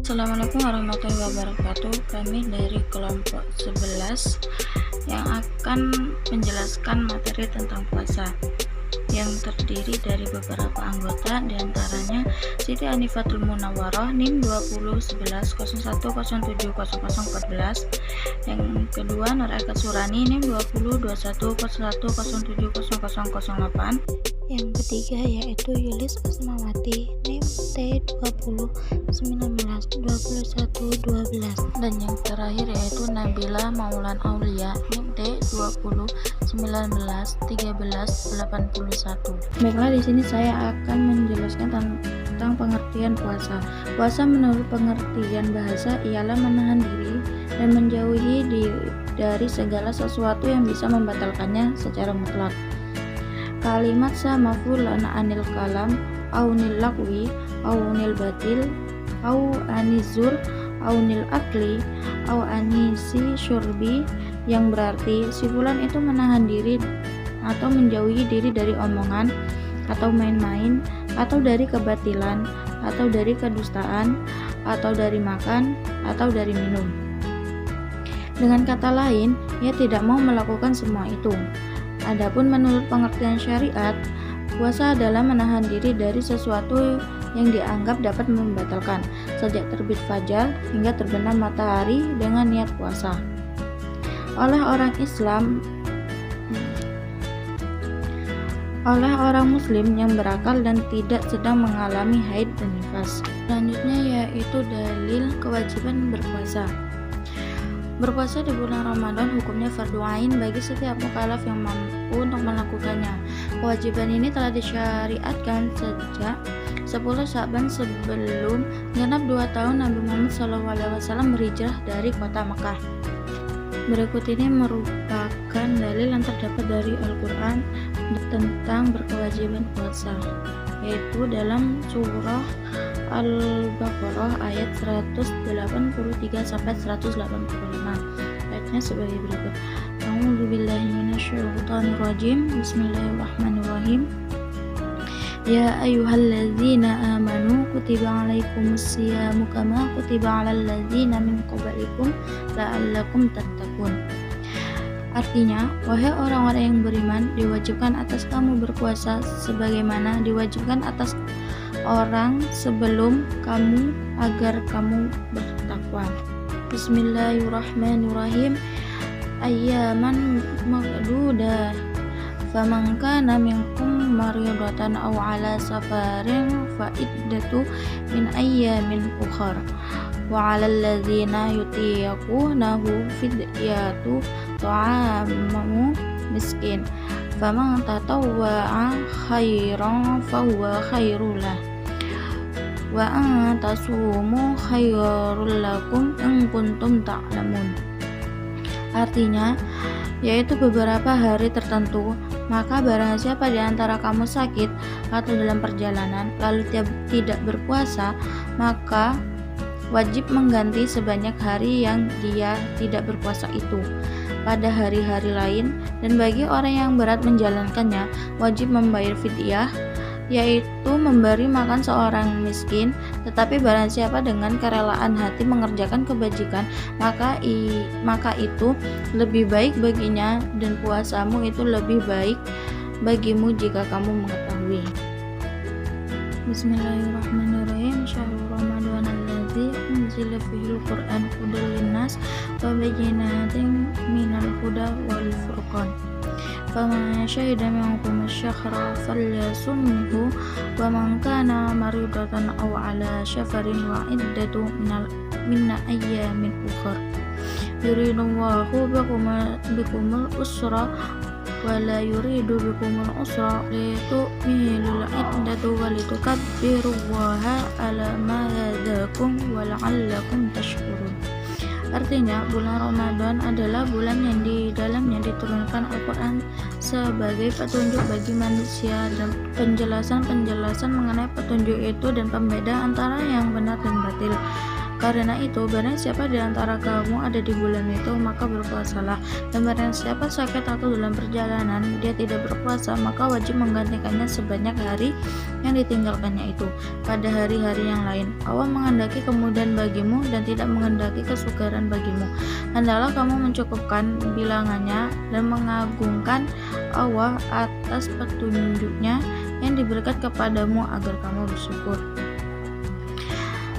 Assalamualaikum warahmatullahi wabarakatuh. Kami dari kelompok 11 yang akan menjelaskan materi tentang puasa yang terdiri dari beberapa anggota, diantaranya Siti Anifatul Munawwaroh NIM 201101070014, yang kedua Nur Eka Surani NIM 202101070008, yang ketiga yaitu Yulis Asmawati NIM T20192112, dan yang terakhir yaitu Nabila Maulan Aulia NIM T20191381. Baiklah, di sini saya akan menjelaskan tentang pengertian puasa. Puasa menurut pengertian bahasa ialah menahan diri dan menjauhi dari segala sesuatu yang bisa membatalkannya secara mutlak. Kalimat maf'ulan anil kalam au nil lagwi au nil batil au anizur au nil akli au anisi syurbi, yang berarti si fulan itu menahan diri atau menjauhi diri dari omongan atau main-main, atau dari kebatilan, atau dari kedustaan, atau dari makan, atau dari minum. Dengan kata lain, ia tidak mau melakukan semua itu. Adapun menurut pengertian syariat, puasa adalah menahan diri dari sesuatu yang dianggap dapat membatalkan sejak terbit fajar hingga terbenam matahari dengan niat puasa. Oleh orang muslim yang berakal dan tidak sedang mengalami haid dan nifas. Selanjutnya yaitu dalil kewajiban berpuasa. Berpuasa di bulan Ramadan hukumnya fardu ain bagi setiap mukallaf yang mampu untuk melakukannya. Kewajiban ini telah disyariatkan sejak 10 Sya'ban sebelum genap 2 tahun Nabi Muhammad SAW berhijrah dari kota Mekah. Berikut ini merupakan dalil yang terdapat dari Al-Quran tentang berkewajiban puasa, yaitu dalam surah Al-Baqarah ayat 183-185. Ayatnya sebagai berikut. A'udzubillahi minasyaitonirrajim. Bismillahirrahmanirrahim. Ya ayyuhalladzina amanu kutiba alaikumusyiyamu kama kutiba alal ladzina min qablikum la'allakum tattaqun. Artinya, wahai orang-orang yang beriman, diwajibkan atas kamu berpuasa sebagaimana diwajibkan atas orang sebelum kamu agar kamu bertakwa. Bismillahirrahmanirrahim. Ayyaman ma'dudah. Faman kana minkum maridatan aw ala safarin fa iddatu min ayyamin ukhra wa 'alal ladzina yutiqunahu fidyatu ta'amu miskin faman tatawwa'a khairan fahuwa khairul lah wa an tasumu khairul lakum in kuntum ta'lamun. Artinya, yaitu beberapa hari tertentu, maka barang siapa di antara kamu sakit atau dalam perjalanan lalu tidak berpuasa, maka wajib mengganti sebanyak hari yang dia tidak berpuasa itu pada hari-hari lain, dan bagi orang yang berat menjalankannya wajib membayar fidyah, yaitu memberi makan seorang miskin. Tetapi barang siapa dengan kerelaan hati mengerjakan kebajikan, maka itu lebih baik baginya, dan puasamu itu lebih baik bagimu jika kamu mengetahui. Bismillahirrahmanirrahim. Syahrul Ramadan alladzi unzila fihil Qur'an hudal linnas wa bayyinatin minal huda wal furqan. Faman syahida minkum asy-syahra falyasumhu wa man kana maridatan aw ala safarin wa iddatu min ayyamin ukhra. Yuridullahu bikumul usra wa la yuridu bikumul usra litu'milul iddatu wa litukabbirullaha ala ma hadakum wa la'allakum tashkurun. Artinya, bulan Ramadan adalah bulan yang di dalamnya diturunkan Al-Quran sebagai petunjuk bagi manusia, dan penjelasan mengenai petunjuk itu dan pembeda antara yang benar dan batil Karena itu, barang siapa di antara kamu ada di bulan itu, maka berpuasalah. Dan barang siapa sakit atau dalam perjalanan, dia tidak berpuasa, maka wajib menggantikannya sebanyak hari yang ditinggalkannya itu pada hari-hari yang lain. Allah menghendaki kemudahan bagimu dan tidak menghendaki kesukaran bagimu. Hendaklah kamu mencukupkan bilangannya dan mengagungkan Allah atas petunjuknya yang diberikan kepadamu agar kamu bersyukur.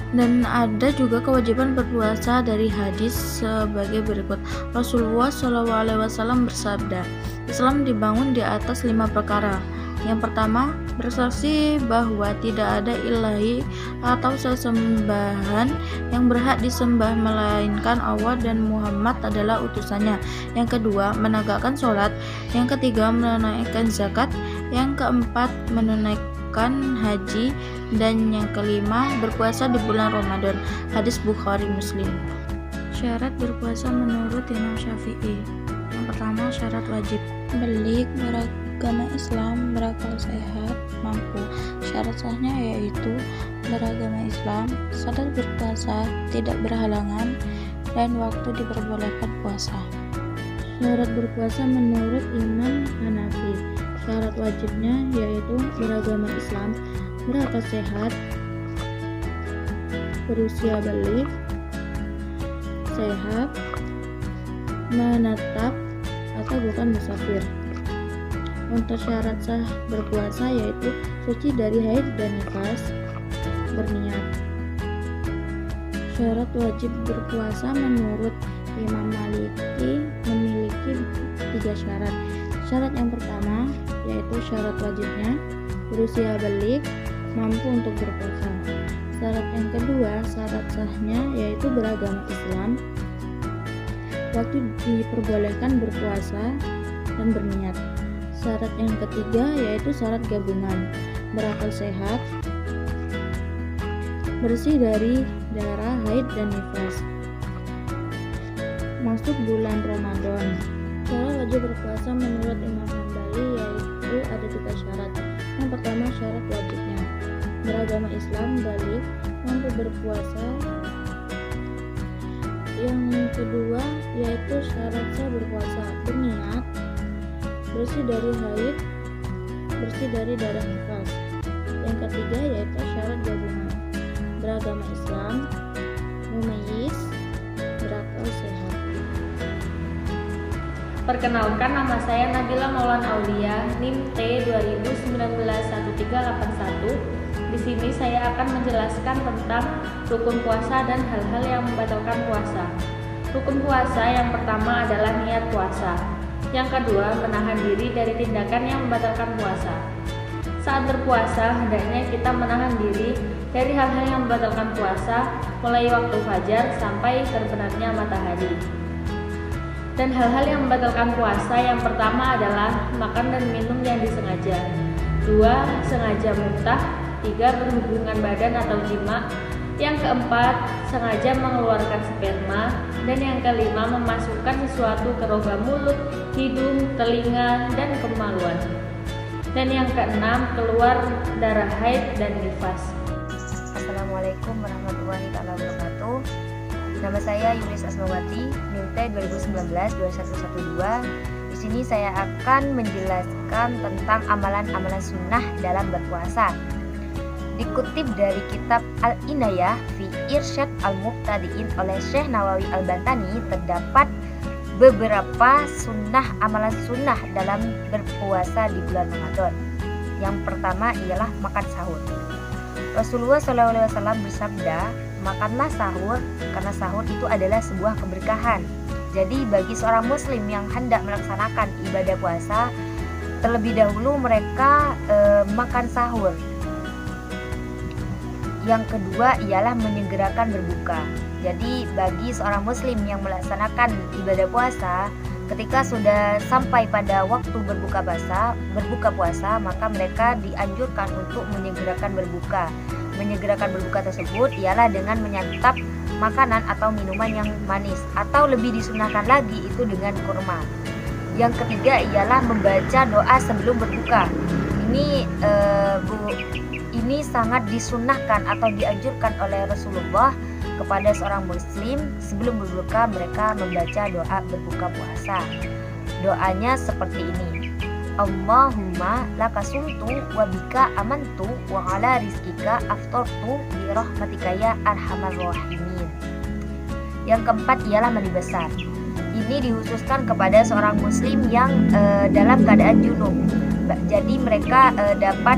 Dan ada juga kewajiban berpuasa dari hadis sebagai berikut. Rasulullah SAW bersabda, Islam dibangun di atas 5 perkara. Yang pertama, bersaksi bahwa tidak ada ilahi atau sesembahan yang berhak disembah melainkan Allah dan Muhammad adalah utusannya. Yang kedua, menegakkan sholat. Yang ketiga, menunaikan zakat. Yang keempat, menunaikan haji. Dan yang kelima, berpuasa di bulan Ramadan. Hadis Bukhari Muslim. Syarat berpuasa menurut Imam Syafi'i. Yang pertama, syarat wajib. Balik, beragama Islam, berakal sehat, mampu. Syarat sahnya yaitu beragama Islam, sadar berpuasa, tidak berhalangan, dan waktu diperbolehkan puasa. Syarat berpuasa menurut Imam Hanafi. Syarat wajibnya yaitu beragama Islam, berakal sehat, berusia balik, sehat, menetap atau bukan musafir. Untuk syarat sah berpuasa yaitu suci dari haid dan nifas, berniat. Syarat wajib berpuasa menurut Imam Maliki memiliki 3 syarat. Syarat yang pertama yaitu syarat wajibnya berusia balik, mampu untuk berpuasa. Syarat yang kedua, syarat sahnya yaitu beragama Islam, waktu diperbolehkan berpuasa dan berniat. Syarat yang ketiga yaitu syarat gabungan, berakal sehat, bersih dari darah haid dan nifas, masuk bulan Ramadan. Syarat wajib berpuasa menurut Imam Hambali yaitu ada 3 syarat. Yang pertama, syarat wajibnya beragama Islam, balik, mampu berpuasa. Yang kedua yaitu syarat sah berpuasa, berniat, bersih dari haid, bersih dari darah nifas. Yang ketiga yaitu syarat gabungan, beragama Islam, mumayyiz, berakal sehat. Perkenalkan, nama saya Nabila Maulana Aulia, NIM T 20191381. Di sini saya akan menjelaskan tentang rukun puasa dan hal-hal yang membatalkan puasa. Rukun puasa yang pertama adalah niat puasa. Yang kedua, menahan diri dari tindakan yang membatalkan puasa. Saat berpuasa, hendaknya kita menahan diri dari hal-hal yang membatalkan puasa, mulai waktu fajar sampai terbenamnya matahari. Dan hal-hal yang membatalkan puasa yang pertama adalah makan dan minum yang disengaja. 2. Sengaja muntah. 3. Berhubungan badan atau jima. Yang keempat, sengaja mengeluarkan sperma. Dan yang kelima, memasukkan sesuatu ke rongga mulut, hidung, telinga, dan kemaluan. Dan yang keenam, keluar darah haid dan nifas. Assalamualaikum warahmatullahi wabarakatuh. Nama saya Yulis Asmawati, NIM T 2019-2112. Di sini saya akan menjelaskan tentang amalan-amalan sunnah dalam berpuasa. Dikutip dari kitab Al-Inayah fi Irsyad Al-Muqtadiin oleh Syekh Nawawi Al-Bantani, terdapat beberapa amalan sunnah dalam berpuasa di bulan Ramadan. Yang pertama ialah makan sahur. Rasulullah SAW bersabda, makanlah sahur karena sahur itu adalah sebuah keberkahan. Jadi bagi seorang muslim yang hendak melaksanakan ibadah puasa, terlebih dahulu mereka makan sahur. Yang kedua ialah menyegerakan berbuka. Jadi bagi seorang muslim yang melaksanakan ibadah puasa, ketika sudah sampai pada waktu berbuka puasa, maka mereka dianjurkan untuk menyegerakan berbuka. Menyegerakan berbuka tersebut ialah dengan menyantap makanan atau minuman yang manis, atau lebih disunahkan lagi itu dengan kurma. Yang ketiga ialah membaca doa sebelum berbuka. Ini sangat disunahkan atau dianjurkan oleh Rasulullah, kepada seorang muslim sebelum berbuka mereka membaca doa berbuka puasa. Doanya seperti ini: Allahumma laka sumtu wa bika amantu wa ala rizkika aftartu bi rahmatika ya arhamar rahimin. Yang keempat ialah mandi besar. Ini dikhususkan kepada seorang muslim yang dalam keadaan junub. Jadi mereka dapat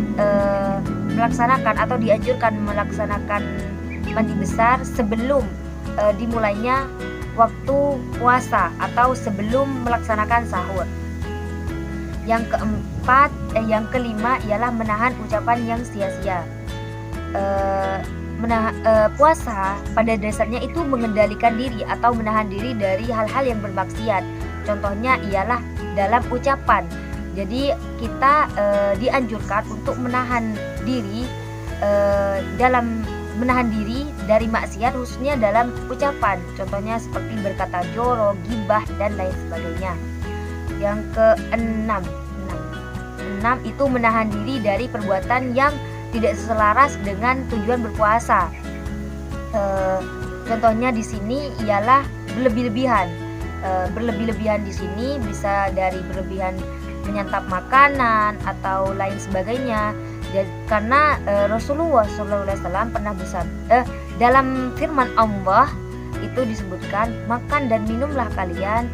melaksanakan atau dianjurkan melaksanakan mandi besar sebelum dimulainya waktu puasa atau sebelum melaksanakan sahur. Yang kelima ialah menahan ucapan yang sia-sia. Puasa pada dasarnya itu mengendalikan diri atau menahan diri dari hal-hal yang bermaksiat. Contohnya ialah dalam ucapan. Jadi kita dianjurkan untuk menahan diri dari maksiat, khususnya dalam ucapan. Contohnya seperti berkata jorok, gibah dan lain sebagainya. Yang keenam itu menahan diri dari perbuatan yang tidak selaras dengan tujuan berpuasa. Contohnya di sini ialah berlebih-lebihan. Berlebih-lebihan di sini bisa dari berlebihan menyantap makanan atau lain sebagainya. Karena Rasulullah SAW pernah bersabda dalam firman Allah itu disebutkan, makan dan minumlah kalian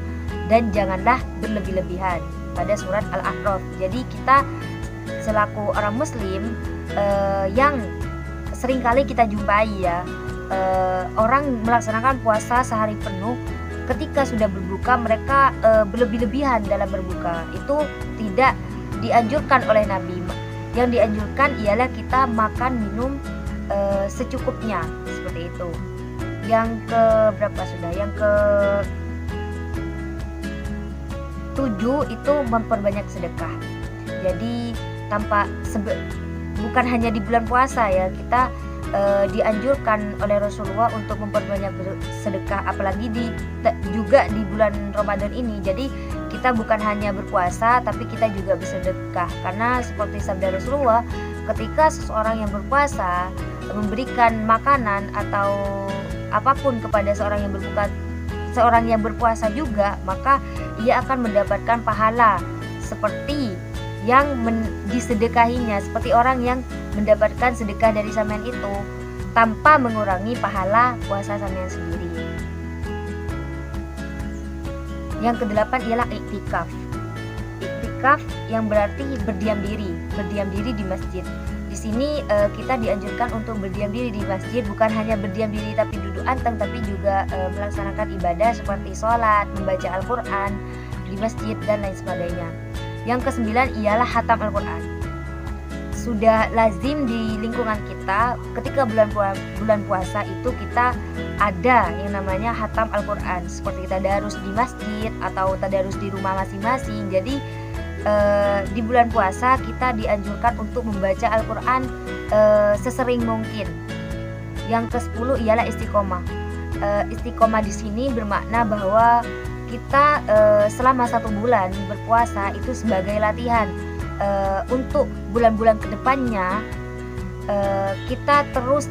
dan janganlah berlebih-lebihan, pada surat Al-A'raf. Jadi kita selaku orang muslim yang seringkali kita jumpai ya, orang melaksanakan puasa sehari penuh, ketika sudah berbuka mereka berlebih-lebihan dalam berbuka. Itu tidak dianjurkan oleh Nabi. Yang dianjurkan ialah kita makan minum secukupnya, seperti itu. Yang ke berapa sudah? Yang ke 7 itu memperbanyak sedekah. Jadi bukan hanya di bulan puasa ya, kita dianjurkan oleh Rasulullah untuk memperbanyak sedekah, apalagi juga di bulan Ramadan ini. Jadi kita bukan hanya berpuasa tapi kita juga bersedekah, karena seperti sabda Rasulullah, ketika seseorang yang berpuasa memberikan makanan atau apapun kepada seorang yang berpuasa juga, maka ia akan mendapatkan pahala seperti yang disedekahinya, seperti orang yang mendapatkan sedekah dari sampean itu tanpa mengurangi pahala puasa sampean sendiri. Yang kedelapan ialah iktikaf. Iktikaf yang berarti berdiam diri di masjid. Di sini kita dianjurkan untuk berdiam diri di masjid, bukan hanya berdiam diri tapi duduk anteng, tapi juga melaksanakan ibadah seperti sholat, membaca Al-Quran di masjid dan lain sebagainya. Yang kesembilan ialah khatam Al-Quran. Sudah lazim di lingkungan kita ketika bulan puasa itu kita ada yang namanya khatam Al-Quran, seperti tadarus di masjid atau tadarus di rumah masing-masing. Jadi di bulan puasa kita dianjurkan untuk membaca Al-Quran sesering mungkin. Yang ke-10 ialah istiqomah. Istiqomah di sini bermakna bahwa kita selama 1 bulan berpuasa itu sebagai latihan untuk bulan-bulan kedepannya kita terus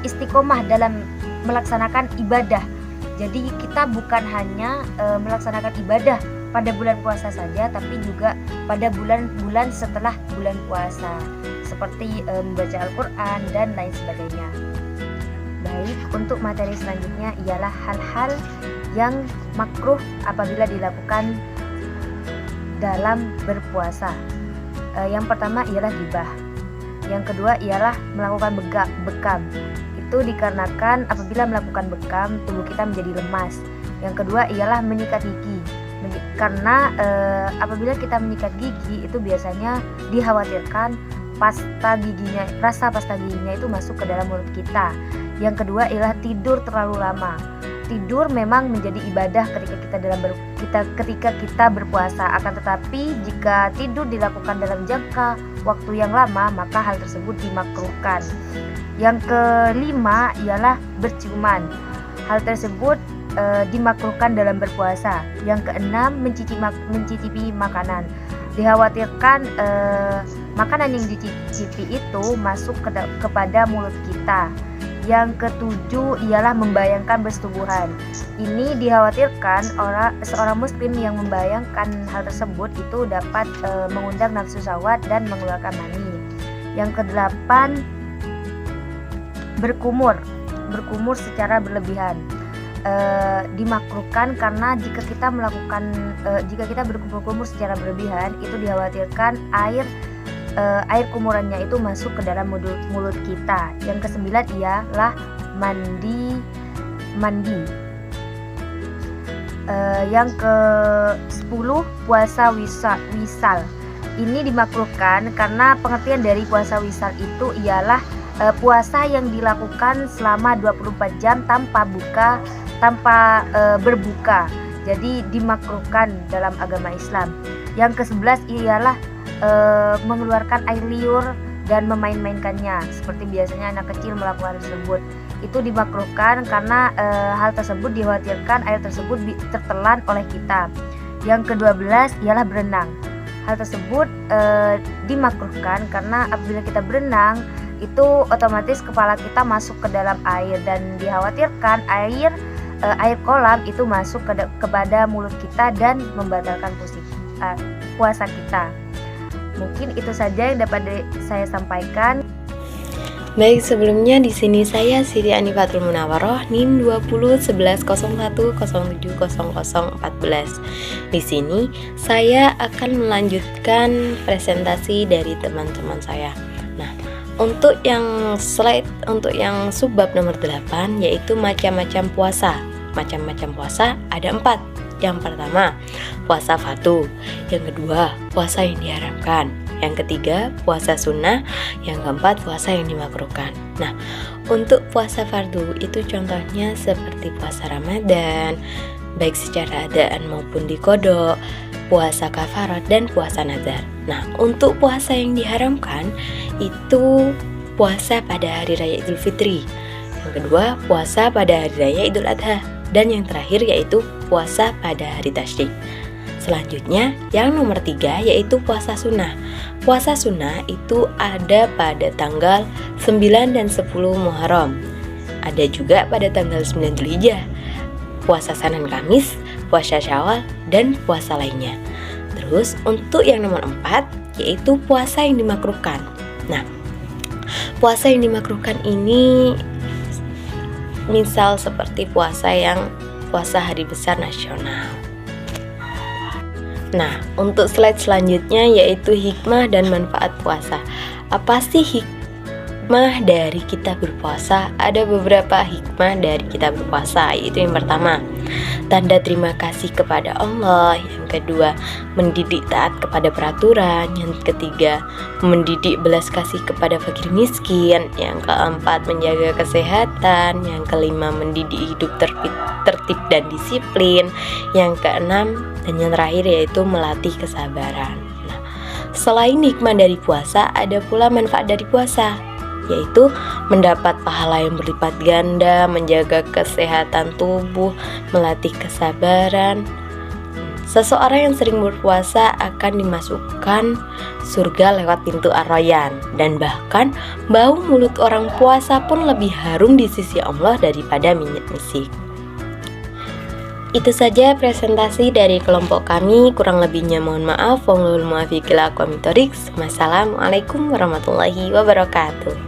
istiqomah dalam melaksanakan ibadah. Jadi kita bukan hanya melaksanakan ibadah pada bulan puasa saja, tapi juga pada bulan-bulan setelah bulan puasa, seperti membaca Al-Quran dan lain sebagainya. Baik, untuk materi selanjutnya ialah hal-hal yang makruh apabila dilakukan dalam berpuasa. Yang pertama ialah ghibah. Yang kedua ialah melakukan bekam. Itu dikarenakan apabila melakukan bekam tubuh kita menjadi lemas. Yang kedua ialah menyikat gigi. Karena apabila kita menyikat gigi itu biasanya dikhawatirkan rasa pasta giginya itu masuk ke dalam mulut kita. Yang kedua ialah tidur terlalu lama. Tidur memang menjadi ibadah ketika kita berpuasa, akan tetapi jika tidur dilakukan dalam jangka waktu yang lama maka hal tersebut dimakruhkan. Yang kelima ialah berciuman. Hal tersebut dimakruhkan dalam berpuasa. Yang keenam mencicipi makanan. Dikhawatirkan makanan yang dicicipi itu masuk kepada mulut kita. Yang ketujuh ialah membayangkan bersetubuhan. Ini dikhawatirkan seorang muslim yang membayangkan hal tersebut itu dapat mengundang nafsu syahwat dan mengeluarkan mani. Yang kedelapan, berkumur secara berlebihan. Dimakruhkan karena jika kita berkumur secara berlebihan itu dikhawatirkan air kumurannya itu masuk ke dalam mulut kita. Yang kesembilan ialah mandi. Yang ke-10 puasa wisal. Ini dimakruhkan karena pengertian dari puasa wisal itu ialah puasa yang dilakukan selama 24 jam tanpa berbuka. Jadi dimakruhkan dalam agama Islam. Yang ke-11 ialah mengeluarkan air liur dan memain-mainkannya seperti biasanya anak kecil melakukan hal tersebut. Itu dimakruhkan karena hal tersebut dikhawatirkan air tersebut tertelan oleh kita. Yang ke-12 ialah berenang. Hal tersebut dimakruhkan karena apabila kita berenang itu otomatis kepala kita masuk ke dalam air dan dikhawatirkan air kolam itu masuk kepada mulut kita dan membatalkan puasa kita. Mungkin itu saja yang dapat saya sampaikan. Baik, sebelumnya di sini saya Siti Anifatul Munawwaroh, NIM 201101070014. Di sini saya akan melanjutkan presentasi dari teman-teman saya. Nah, untuk yang subbab nomor 8 yaitu macam-macam puasa. Macam-macam puasa ada 4. Yang pertama, puasa fardu. Yang kedua, puasa yang diharamkan. Yang ketiga, puasa sunnah. Yang keempat, puasa yang dimakruhkan. Nah, untuk puasa fardu itu contohnya seperti puasa Ramadan, baik secara adaan maupun diqodho, puasa kafarat, dan puasa nazar. Nah, untuk puasa yang diharamkan itu puasa pada hari raya Idul Fitri. Yang kedua, puasa pada hari raya Idul Adha. Dan yang terakhir yaitu puasa pada hari tasyrik. Selanjutnya yang nomor 3 yaitu puasa sunnah. Puasa sunnah itu ada pada tanggal 9 dan 10 Muharram. Ada juga pada tanggal 9 Dzulhijjah. Puasa Senin Kamis, puasa Syawal, dan puasa lainnya. Terus untuk yang nomor 4 yaitu puasa yang dimakruhkan. Nah, puasa yang dimakruhkan ini misal seperti puasa hari besar nasional. Nah, untuk slide selanjutnya yaitu hikmah dan manfaat puasa. Apa sih hikmah dari kita berpuasa? Ada beberapa hikmah dari kita berpuasa, yaitu yang pertama, tanda terima kasih kepada Allah. Yang kedua, mendidik taat kepada peraturan. Yang ketiga, mendidik belas kasih kepada fakir miskin. Yang keempat, menjaga kesehatan. Yang kelima, mendidik hidup tertib dan disiplin. Yang keenam dan yang terakhir yaitu melatih kesabaran. Nah, selain hikmah dari puasa, ada pula manfaat dari puasa, yaitu mendapat pahala yang berlipat ganda, menjaga kesehatan tubuh, melatih kesabaran. Seseorang yang sering berpuasa akan dimasukkan surga lewat pintu Ar-Rayyan, dan bahkan bau mulut orang puasa pun lebih harum di sisi Allah daripada minyak misik. Itu saja presentasi dari kelompok kami, kurang lebihnya mohon maaf. Wassalamualaikum warahmatullahi wabarakatuh.